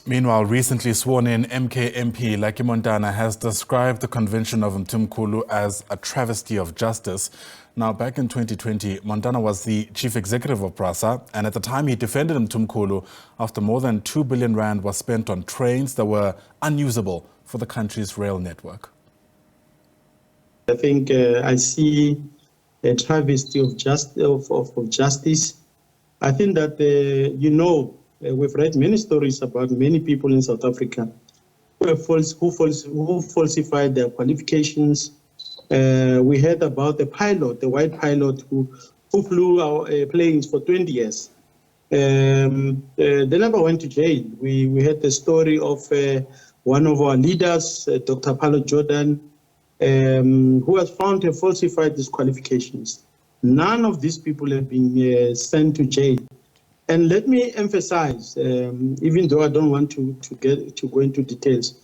Meanwhile, recently sworn in MK MP Lucky Montana has described the convention of Mthimkhulu as a travesty of justice. Now, back in 2020, Montana was the chief executive of PRASA, and at the time he defended Mthimkhulu after more than 2 billion rand was spent on trains that were unusable for the country's rail network. I think I see a travesty of justice. I think that, we've read many stories about many people in South Africa who falsified their qualifications. We heard about the white pilot who flew our planes for 20 years. They never went to jail. We heard the story of one of our leaders, Dr. Paulo Jordan, who was found to have falsified his qualifications. None of these people have been sent to jail. And let me emphasize, even though I don't want to go into details,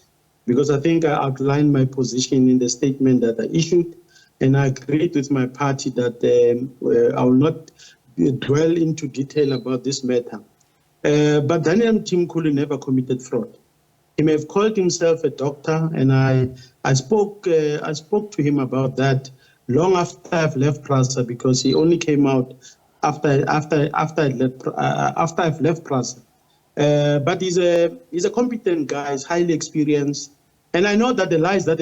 because I think I outlined my position in the statement that I issued, and I agreed with my party that I will not dwell into detail about this matter. But Daniel Mthimkhulu never committed fraud. He may have called himself a doctor, and I spoke to him about that long after I've left PRASA, because he only came out after I've left PRASA. But he's a competent guy. He's highly experienced, and I know that the lies that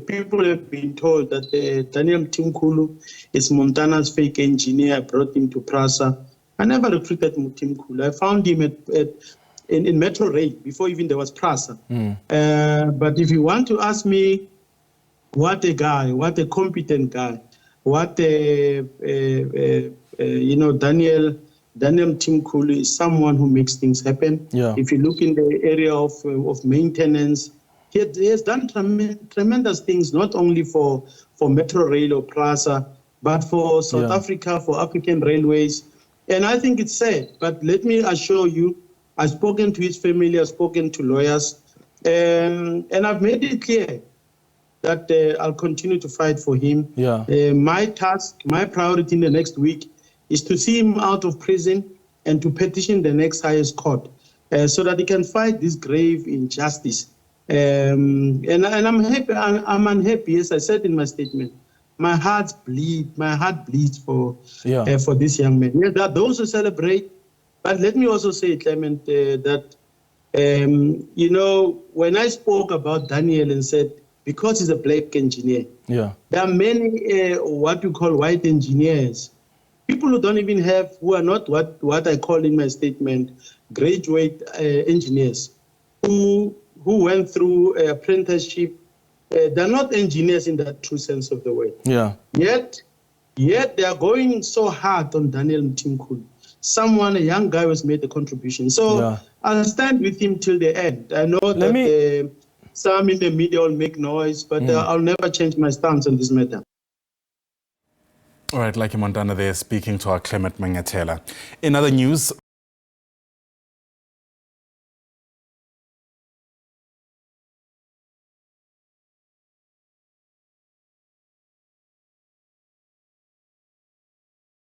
people have been told that Daniel Mthimkhulu is Montana's fake engineer brought him to PRASA. I never recruited Mthimkhulu. I found him in Metro Rail before even there was PRASA. But if you want to ask me, what a guy, what a competent guy, what Daniel Mthimkhulu is someone who makes things happen. Yeah. If you look in the area of maintenance, he has done tremendous things, not only for Metro Rail or PRASA, but for South Africa, for African railways. And I think it's sad, but let me assure you, I've spoken to his family, I've spoken to lawyers, and I've made it clear that I'll continue to fight for him. Yeah. My task, my priority in the next week is to see him out of prison and to petition the next highest court so that he can fight this grave injustice. And I'm happy. I'm unhappy, as I said in my statement. My heart bleeds for this young man. Yeah, there are those who celebrate, but let me also say, Clement, that when I spoke about Daniel and said, because he's a black engineer, there are many what you call white engineers, people who don't even have, who are not what I call in my statement graduate engineers, who went through apprenticeship. They're not engineers in that true sense of the word. Yeah. Yet they are going so hard on Daniel Mthimkhulu. A young guy, has made a contribution. So I'll stand with him till the end. I know that some in the media will make noise, but I'll never change my stance on this matter. All right, Lucky Montana there speaking to our Clement Mangatela. In other news,